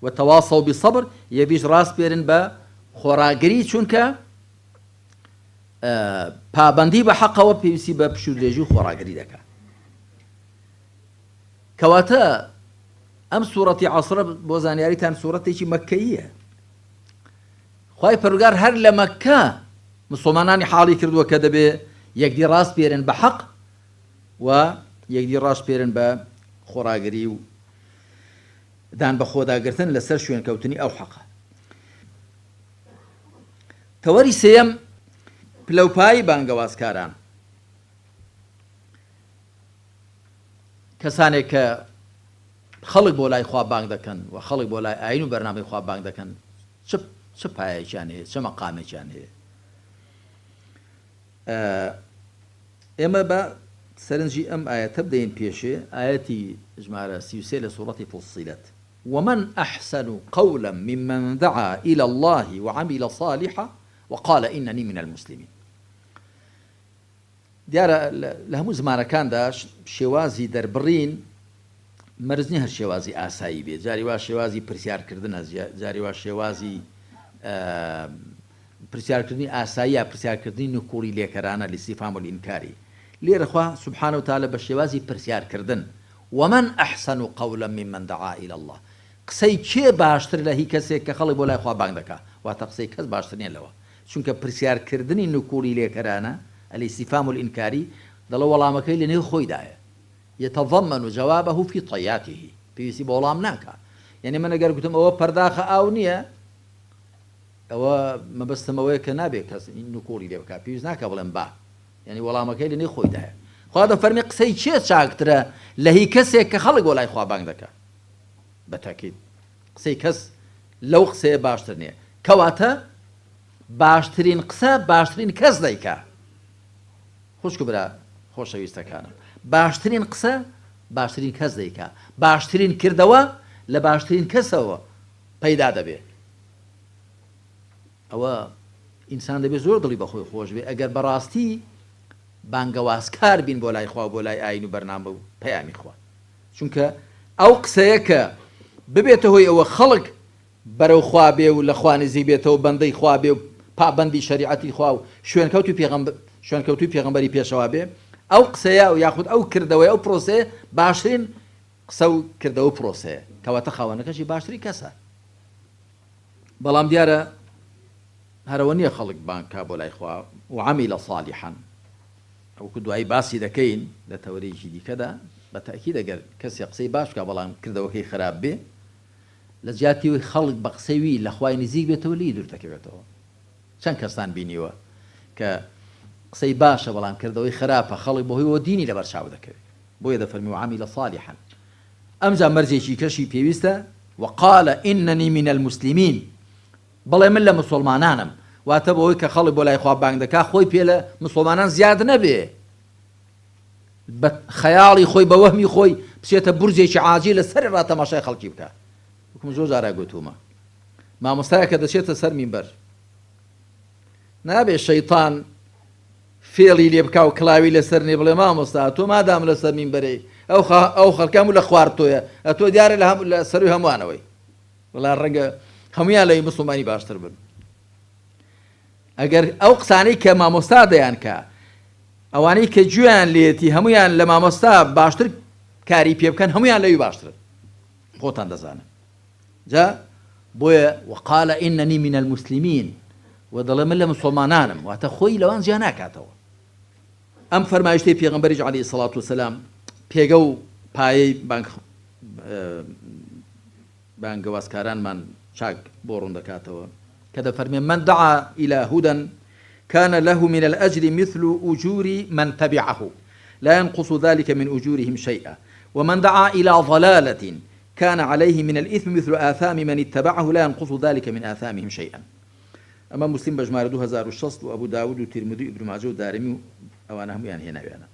وتواصوا بالصبر يبيش راس بيرن با خوراغري چونكا پابندي بحق و بيسي بشوليجو خوراغري دكا كواتا ام سورة عصر بوزانياري تان سورة مكية خواهي پرگار هر لمكة مسلماناني حالي كردوا كدبي يقدي راس بيرن بحق و یەکدی ڕاست پێرن بە خۆراگری و دان بە خۆداگرتن لەسەر شوێن کەوتنی ئەو حەقە تەوەری سێیەم پلەپایی بانگەوازکاران کەسانێک کە خەڵک بۆ لای خوا بانگ دەکەن و خەڵک بۆ لای ئاین و بەرنامەی خوا بانگ دەکەن چ پایەیەکیان هەیە چ مەقامێکیان هەیە ئێمە بە سرنجي أم آية تبدأين بيشي آياتي جمارة سيسيلة سورة فصلت ومن أحسن قولا ممن دعا إلى الله وعمل صالحا وقال إنني من المسلمين دیارە لە هەموو زمانەکاندا شێوازی دەربڕین مەرج نییە هەر شێوازی ئاسایی بێت جاری وا شێوازی پرسیارکردنە جاری وا شێوازی پرسیارکردنی ئاسایی یا پرسیارکردنی نکوڵی لێکەرانە لیستیفام و ئینکاری لێرە خوا سوبحانە و تەعالە بە شێوازی پرسیارکردن ومن أحسن قولا ممن دعا إلى الله قسەی کێ باشتر لە هی کەسێک کە خەڵک بۆ لای خوا بانگ دەکات واتە قسەی کەس باشتر نییە لەوە چونکە پرسیارکردنی نکوڵی لێکەرانە الاستفهام الإنكاري دەڵە وەڵامەکەی لە نێو خۆیدایە يتضمن جوابه في طياته پێویستی بە وەڵام ناکات یعنی من ئەگەر گوتم ئەوە پەرداخە ئاو نییە ئەوە مەبەستمەوەیە کە نابێت کەس نکوڵی لێ بکات پێویست ناکە بڵێم با یعنی وەڵامەکەی لە نێو خۆیدایە خوا دەفەرمێ قسەی چێ چاکترە لە هی کەسێک کە خەڵک بۆ لای خوا بانگ دەکات بەتاکید قسەی کەس لەو قسەیە باشتر نییە کەواتە باشترین قسە باشترین کەس دەیکا خوشک برا خۆشەویستەکانم باشترین قسە باشترین کەس دەیکا باشترین کردەوە لە باشترین کەسەوە پەیدا دەبێت ئەوە ئینسان دەبێت زۆر دڵی بەخۆی خۆش بێ ئەگەر بەڕاستی بانگەوازکار بین بۆ لای خوا بۆ لای ئاین و بەرنامە و پەیامی خوا چونکە ئەو قسەیە کە ببێتە هۆی ئەوە خەڵک بەرەو خوا بێ و لە خوا نزیک بێتەوە بەندەی خوا بێ و پابەندی شەریعەتی خوا و شوێنکەوتوی پێغەمبەری پێشەوا بێ ئەو قسەیە و یاخود ئەو کردەوەی ئەو پرۆسەیە باشترین قسە و کردەوە پرۆسەیە کەواتە خاوەنەکەشی باشتری کەسە بەڵام دیارە هەرەوە نییە خەڵک بانگکا بۆ لای خوا وعەمیلە صالیحا ئەوکو دوایی باسی دەکەین لە تەورەیەکی دیکەدا بەتاکید ئەگەر کەسێ قسەی باش بکات بەڵام کردەوەکەی خراپ بێ لە جیاتیەوەی خەڵک بە قسەوی لە خوای نزیک بێتەوە لی دوور دەکەوێتەوە چەند کەسان بینیوە کە قسەی باشە بەڵام کردەوەی خراپە خەڵک بەهۆیەوە دینی لەبەر چاو دەکەوێت بۆیە دەفەرمی وعەمیلە صالیحا ئەمجا مەرجێکی کەشی پێویستە وقال إنني من المسلمين بەڵێ من لە مسلمانانم واتە بەوەی کە خەڵک بۆ لای خوا بانگ دەکات خۆی پێ لە مسلمانان زیاد نەبێ بە خەیاڵی خۆی بە وەهمی خۆی بچێتە بورجێکی عاجی لە سەری ڕاتەماشای خەڵکی بکات وەکوم زۆر جارە گوتومە مامۆستایە کە دەچێتە سەر مینبەر نابێ شەیطان فێڵی لێ بکا و کڵاوی لەسەر نێ بڵێ مامۆستا تۆ مادام لەسەر مینبەرێ ئەو خەڵکام و لە خوارد تۆیە ئەتۆ دیارە لە سەروی هەمووانەوەی وڵا ڕەنگە هەمویان لەی موسڵمانی باشتر بن ئەگەر ئەو قسانەی کە مامۆستا دەیان کە ئەوانەی کە گوێیان لێتی هەمویان لە مامۆستا باشتر کاری پێ بکەن هەمویان لەوی باشترن خۆتان دەزانن جا بۆیە وقال إنني من المسلمين ودەڵێ من لە مسلمانانم واتە خۆی لەوان زیان ناکاتەوە ئەم فەرمایشتەی پێغەمبەریش عەلەیهی سەڵات وسەلام پێگە و پایەی بانگەوازکارانمان چاک بۆ ڕوون دەکاتەوە کە دەفەرمێ من دعا إلى هدى كان له من الأجر مثل أجور من تبعه لا ينقص ذلك من أجورهم شيئا ومن دعا إلى ضلالة كان عليه من الإثم مثل آثام من اتبعه لا ينقص ذلك من آثامهم شيئا أما مسلم بجمار 2006 وأبو داود وترمذي وابن ماجه ودارمي أوانا هم يعني هنا بيانا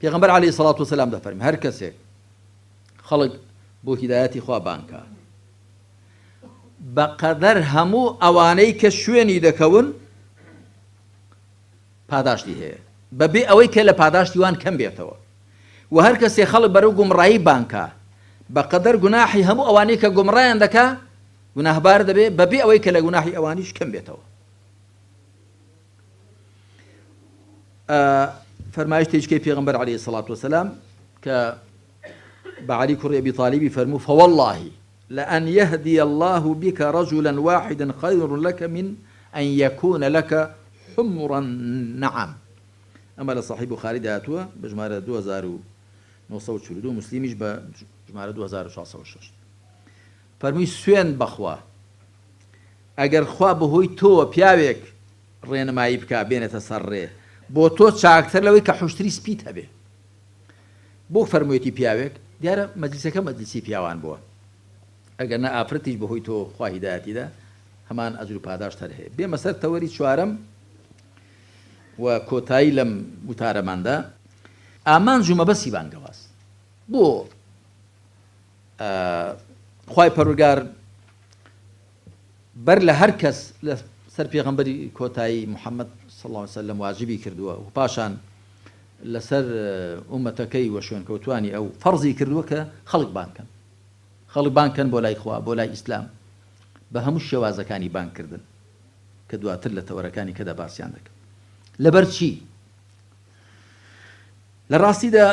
پیغمبر عليه الصلاة والسلام دفرمي هر کسی خلق بو هدايتي خوا بانكا بقدر همو اوانەی کە شوێنی دەکەون پاداشتی هەیە بەبێ ئەوەی کە لە پاداشتی وان کەم بێتەوە و هەر کەسێ خەڵک بەرەو گومڕایی بانکە بەقەدەر گوناحی هەموو ئەوانەی کە گومڕایان دەکا گوناهبار دەبێ بەبێ ئەوەی کە لە گوناحی ئەوانیش کەم بێتەوە فەرمایشتێکی پێغەمبەر عەلەیهی سەڵات وسەلام کە بە عەلی کوڕی ئەبی طالیبی فەرموو فوالله لأن يهدي الله بك رجلا واحدا خير لك من أن يكون لك حمر النعم أما لصحيح بخاري داتوا بجمارة 2942 مسلميش بجمارة 2606 فرمي سوين بخوا اگر خوا بهوي تو پیاوێک ڕێنمایی بکا بێنێتە سەر ڕێ بۆ تۆ چاکتر لەوەی کە حوشتری سپیت هەبێ بۆ فەرموویەتی پیاوێک دیارە مەجلیسەکە مەجلیسی پیاوان بووە ئەگەر نە ئافرەتیش بەهۆی تۆ خوا هیدایەتیدا هەمان ئەجر و پاداشتر هەیە بێمە سەر تەوەری چوارەم و کۆتایی لەم وتارەماندا ئامانج و مەبەستی بانگەواز بۆ خوای پەروەردگار بەر لە هەر کەس لە سەر پێغەمبەری کۆتایی محەممەد صلی الله علیه وسلم واجبی کردووە و پاشان لەسەر ئومەتەکەی وە شوێنکەوتوانی ئەو فەرزی کردووە کە خەڵک بانکەن بۆ لای خوا بۆ لای ئیسلام بە هەموو شێوازەکانی بانکردن کە دواتر لە تەوەرەکانی کەدا باسییان دەکەن لەبەر چی لە ڕاستیدا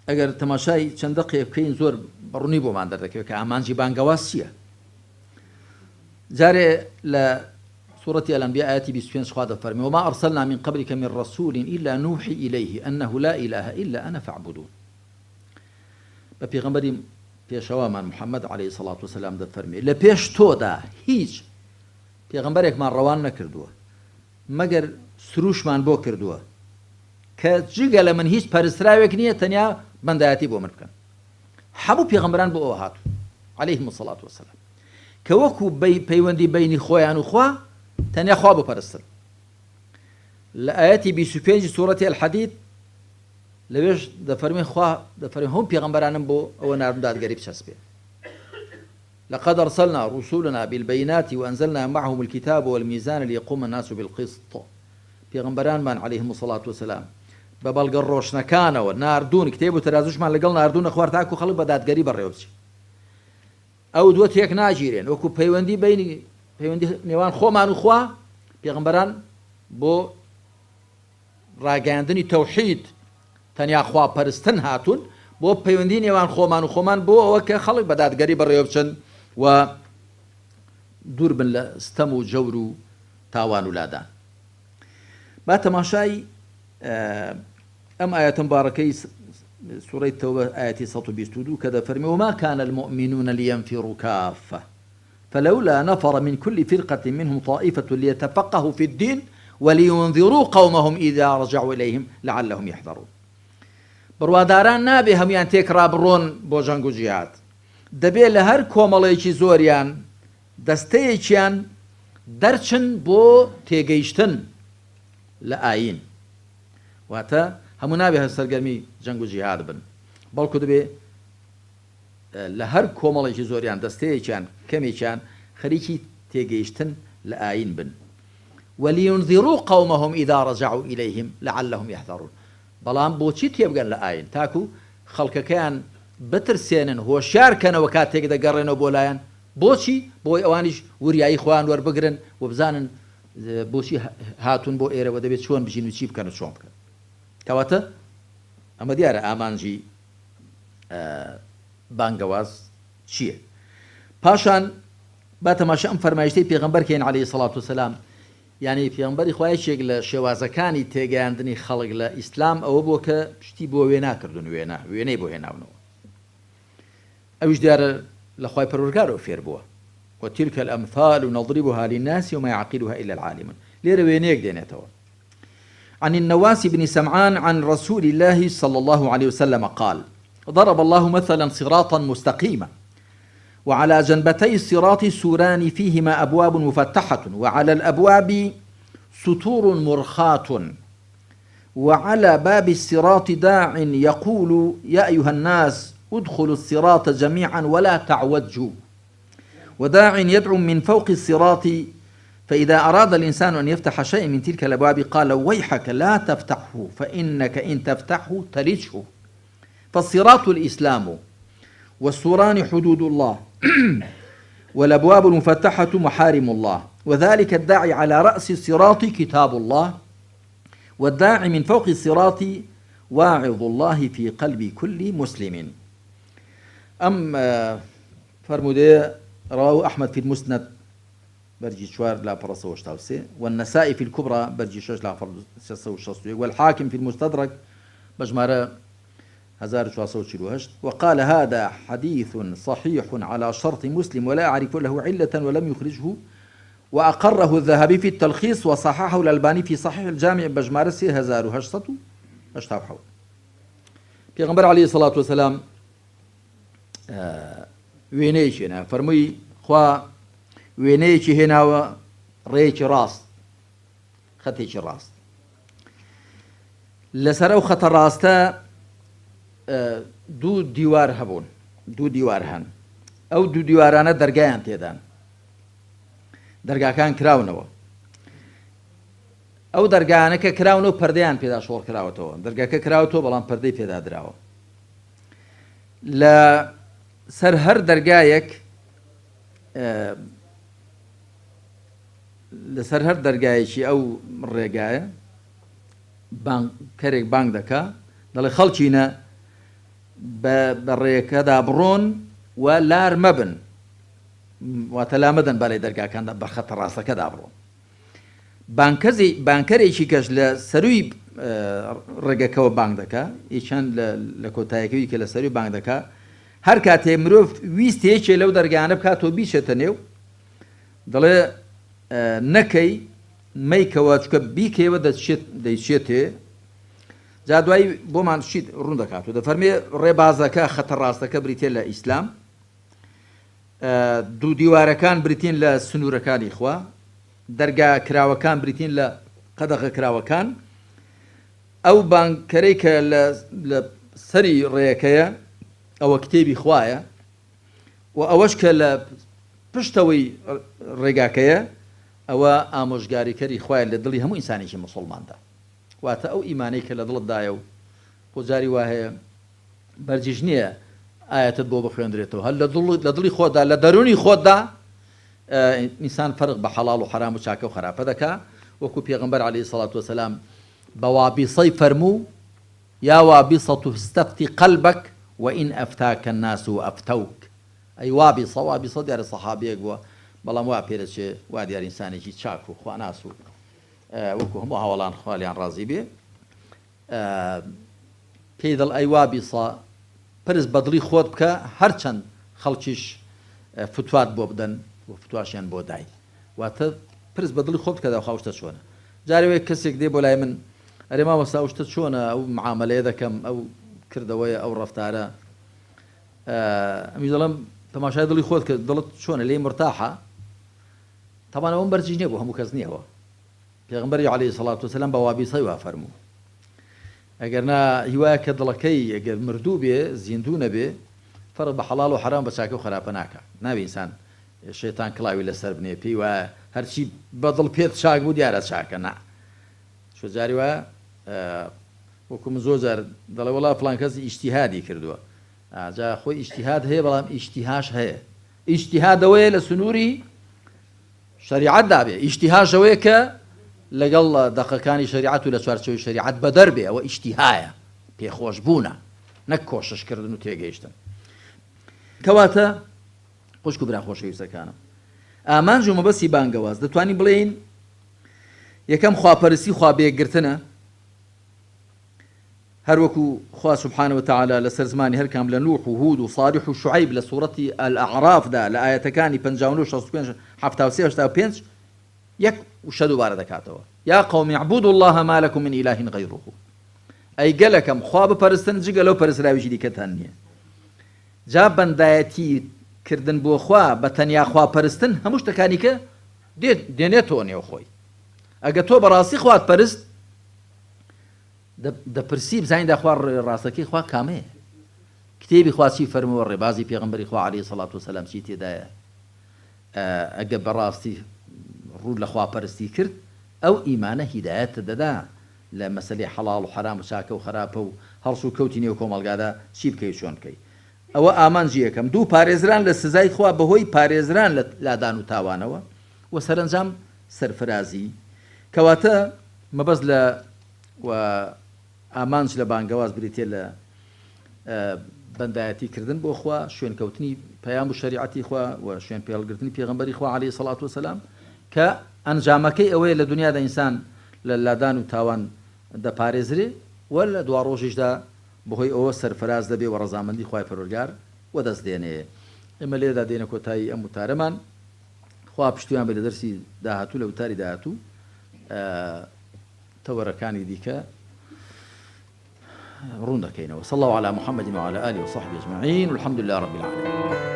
ئەگەر تەماشای چەند دقەیەک بکەین زۆر بەڕوونی بۆمان دەردەکەوێت کە ئامانجی بانگەواز چییە. جارێ لە سورة الأنبياء آياتي 25 خوا دەفەرمێ وما أرسلنا من قبلك من رسول إلا نوحي إليه أنه لا إله إلا أنا فاعبدون. بە پێغەمبەری پێشەوامان محەممەد عليه الصلاة والسلام دەفەرمێ لە پێش تۆدا هیچ پێغەمبەرێکمان ڕەوان نەکردووە مەگەر سروشمان بۆ کردووە کە جگە لە من هیچ پەرستراوێک نییە تەنیا بەندایەتی بۆ من بکەن. هەموو پێغەمبەران بۆ ئەوە هاتوو عليهم الصلاة والسلام کە وەکو پەیوەندی بینی خۆیان و خوا تەنیا خوا بپەرستن. لە ئاەتی 25 سورەتی الحەدید لەوێش دەفەرمێ خوا دەفەرمێ هەموو پێغەمبەرانم بۆ ئەوە ناردم دادگەری بچەسبێ. لقد أرسلنا رسولنا بالبينات وأنزلنا معهم الكتاب والميزان ليقوم الناس بالقسط. پێغەمبەرانمان عليهم الصلاة والسلام بە بەڵگە ڕۆشنەکانەوە ناردوون کتێب و تەرازوشمان لەگەڵ ناردوونە خوار تاکو خەڵک بە دادگەری بەڕێوە بچێ. ئەو دووە تێک ناگیرێن وەکو پەیوەندی بینی پەیوەندی نێوان خۆمان و خوا پێغەمبەران بۆ ڕاگەیاندنی تەوحید تەنیا خوا پەرستن هاتوون بۆ پەیوەندی نێوان خۆمان و خۆمان بۆ ئەوە کە خەڵک بە دادگەری بەڕێوە بچن و دوور بن لە ستەم و جەور و تاوان و لادان. با تەماشای ئەم ئاەتە مبارەکەی سورة التوبة آية 122 كذا فرمي وما كان المؤمنون لينفروا كافة فلولا نفر من كل فرقة منهم طائفة ليتفقهوا في الدين ولينذروا قومهم إذا رجعوا إليهم لعلهم يحذرون. برواداران نابي هميان تێکرا بڕۆن بۆ جەنگ و جیهاد دەبێت لە هەر کۆمەڵێکی زۆریان دەستەیەکیان دەرچن بۆ تێگەیشتن لە ئاین واتە هەموو نابێ سەرگەرمی جەنگ و جیهاد بن بەڵکو دەبێ لە هەر کۆمەڵێکی زۆریان دەستەیەکیان کەمێکیان خەریکی تێگەیشتن لە ئاین بن. ولينذروا قومهم إذا رجعوا إليهم لعلهم يحذرون. بەڵام بۆچی تێبگەن لە ئاین تاکو خەڵکەکەیان بترسێنن هۆشیارکەنەوە کاتێک دەگەڕێنەوە بۆ لایەن بۆچی بۆی ئەوانیش وریایی خۆیان وەربگرن و بزانن بۆچی هاتون بۆ ئێرەوە دەبێت چۆن بژین و چی بکەن و چۆن بکەن. کەواتە ئەمە دیارە ئامانجی بانگەواز چییە. پاشان با تەماشا ئەم فەرمایشتەی پێغەمبەرکەین عليه الصلاة والسلام یعنی پێغەمبەری خوا یەکێک لە شێوازەکانی تێگەیاندنی خەڵک لە ئیسلام ئەوە بووە کە پشتی بۆ وێناکردن وێنەی بۆ هێناونەوە. ئەویش دیارە لە خوای پەروەردگارەوە فێر بووە وتلك الأمثال نضربها للناس وما يعقلها إلا العالمون. لێرە وێنەیەک دێنێتەوە. عن النواس بن سمعان عن رسول الله صلى الله عليه وسلم قال ضرب الله مثلا صراطا مستقيما وعلى جنبتي الصراط سوران فيهما أبواب مفتحة وعلى الأبواب سطور مرخاة وعلى باب الصراط داع يقول يا أيها الناس ادخلوا الصراط جميعا ولا تعوجوا وداع يدعو من فوق الصراط فإذا أراد الإنسان أن يفتح شيء من تلك الأبواب قال ويحك لا تفتحه فإنك إن تفتحه تلجه. فالصراط الإسلام والسوران حدود الله والأبواب المفتحة محارم الله وذلك الداعي على رأس الصراط كتاب الله والداعي من فوق الصراط واعظ الله في قلب كل مسلم. فرمودي رواه أحمد في المسند برجي شوار لا فرصة وشتاوسي والنسائي في الكبرى برجي شوش لا فرصة وشتاوسي والحاكم في المستدرك بجمارة 1448 وقال هذا حديث صحيح على شرط مسلم ولا أعرف له علة ولم يخرجه وأقره الذهبي في التلخيص وصححه الألباني في صحيح الجامع بجمارة 1887. پیغمبر عليه الصلاة والسلام وێنەیەکی هێنا فەرمووی خوا وێنەیەکی هێناوە ڕێیەکی ڕاست خەتێکی ڕاست لەسەر ئەو خەتە ڕاستە دوو دیوار هەبوون دوو دیوار هەن ئەو دوو دیوارانە دەرگایان تێدان دەرگاکان کراونەوە ئەو دەرگانە کە کراونەوە پەردەیان پێدا شۆڕ کراوەتەوە دەرگاکە کراوەتەوە بەڵام پەردەی پێدا دراوە لە سەر هەر دەرگایەک لەسەر هەر دەرگایەکی ئەو ڕێگایە کەرێک بانگ دەکا دەڵێ خەڵکینە بە ڕێەکەدا بڕۆن و لار مەبن واتە لا مەدەن بەلای دەرگاکاندا بە خەتە ڕاستەکەدا بڕۆن. بانکەرێکی کەش لە سەروی ڕێگەکەەوە بانگ دەکا هیچان لە کۆتایەکەوی کە لە سەروی بانگ دەکا هەر کاتێ مرۆڤ ویستێکێ لەو دەرگانە بکات تۆ بیچێتە نێو دەڵێ نەکەی مەیکەوە چکە بیکەوە دەیچێتێ جا دوایی بۆمان شید ڕوون دەکات و دەفەرمێ ڕێبازەکە خەتە ڕاستەکە بریتێ لە ئیسلام دوو دیوارەکان بریتین لە سنوورەکانی خوا دەرگا کراوەکان بریتین لە قەدەغە کراوەکان ئەو بانکەرەی کە لە سەری ڕێیەکەیە ئەوە کتێبی خوایە و ئەوەش کە لە پشتەوەی ڕێگاکەیە ئەوە ئامۆژگاریکەری خوایە لە دڵی هەموو ئینسانێکی موسڵماندا واتە ئەو ئیمانەی کە لە دڵتدایە و بۆ جاری وا هەیە بەرجیش نییە ئاەتت بۆ بخوێندرێتەوە هەر لە دڵی خۆدا لە دەرونی خۆتدا ئینسان فەرق بە حەڵاڵ و حرام و چاکە و خراپە دەکا وەکو پێغەمبەر عەلەیهی سەڵات وەسەلام بە وابیسەی فەرموو یا وابیسەت استەفتی قەلبەک وئین ئەفتاکە الناس ئەفتەوک ئەی وابیسە دیارە سەحابەیەک بووە بەڵام وا پێدەچێ وا دیار ئینسانێکی چاک و خواناس و وەکو هەموو هەوڵان خوالیان ڕازی بێ پێی دڵ ئەی وابیسە پرس بە دڵی خۆت بکە هەرچەند خەڵکیش فتوات بۆ بدەن و فتواشیان بۆ دای واتە پرس بە دڵی خۆت بکە داخوا شتە چۆنە جارێک کەسێک دێ بۆ لای من ئەرێ مامۆستا شتە چۆنە ئەو معاملەیە دەکەم ئەو کردەوەیە ئەو ڕەفتارە ئەمی دەڵێم تەماشای دڵی خۆت کە دڵت چۆنە لێی مرتاحە تەمان ئەوەم بەرجی نییە بۆ هەموو کەس نییەوە پێغەمبەری عەلەیهی سەڵات وسەلام بە وابیسەی وا فەرموو ئەگەرنا هیوایە کە دڵەکەی ئەگەر مردوو بێ زیندوو نەبێ فەرق بە حەڵاڵ و حەرام بە چاکە و خراپە ناکە نابێ ئینسان شەیتان کڵاوی لەسەر بنێ پێی وایە هەرچی بەدڵ پێت چاک بوو دیارە چاکە نا شۆ جاری وایە وەکو من زۆر جار دەڵێ وەڵا فڵان کەس ئیجتیهادی کردووە جا خۆی ئیجتیهاد هەیە بەڵام ئیجتیهاش هەیە ئیجتیهادەوەیە لە سنووری شەریعەتدا بێ ئیجتیهاش ئەوەیە کە لەگەڵ دەقەکانی شەریعەت و لە چوارچەوەی شەریعەت بەدەر بێ ئەوە ئیجتیهایە پێخۆش بوونە نەک کۆششکردن و تێگەیشتن کەواتە خوشک و برا خۆشەویستەکانم ئامانج و مەبەستی بانگەواز دەتوانین بڵێین یەکەم خواپەرستی خوابێگرتنە هەروەکو خوا سبحانه وتعالى لەسەر زمانی هەرکام لە نوح و هود و صالح و شعیب لە سوورەتی الأعرافدا لە ئاەتەکانی 59 65 73 85 یەک وشە دووبارە دەکاتەوە یا قەومی اعبودوا الله ما لكم من إله غيره ئەی گەلەکەم خوا بپەرستن جگە لەو پەرستراویشی دیکەتان نییە جا بەندایەتی کردن بۆ خوا بە تەنیا خوا پەرستن هەموو شتەکانی کە دێنێتەوە نێو خۆی ئەگە تۆ بەڕاستی خوات پەرست دەپرسی بزانین خوا ڕاستەکەی خوا کامەیە کتێبی خوا چی فەرمووە ڕێبازی پێغەمبەری خوا عەلەیهی سەڵات وسەلام چی تێدایە ئەگە بەڕاستی ڕوو لە خواپەرستی کرد ئەو ئیمانە هیدایەتە دەدا لە مەسەلەی حەڵاڵ و حرام و چاکە و خراپە و هەڵس و کەوتی نێو کۆمەڵگادا چی بکەی چۆن بکەی ئەوە ئامانجی یەکەم دوو پارێزران لە سزای خوا بەهۆی پارێزران لە لادان و تاوانەوە و سەرنجام سەرفرازی کەواتە مەبەست لە و ئامانج لە بانگەواز بریتێ لە بەندایەتی کردن بۆ خوا شوێنکەوتنی پەیام و شەریعەتی خوا و شوێن پێڵگرتنی پێغەمبەری خوا عەلەیهی سەڵات وسەلام کە ئەنجامەکەی ئەوەیە لە دنیادا ئینسان لە لادان و تاوان دەپارێزرێ و لە دوا ڕۆژیشدا بەهۆی ئەوە سەرفراز دەبێ و ڕەزامەندی خوای پەروەردگار وەدەست دێنێ ئێمە لێدا دێنە کۆتایی ئەم وتارەمان خوا پشتیوان بێ لە دەرسی داهاتوو لە وتاری داهاتوو تەوەرەکانی دیکە ڕوون دەکەینەوە صلى الله على محمد وعلى آله وصحبه أجمعين والحمد لله رب العالمين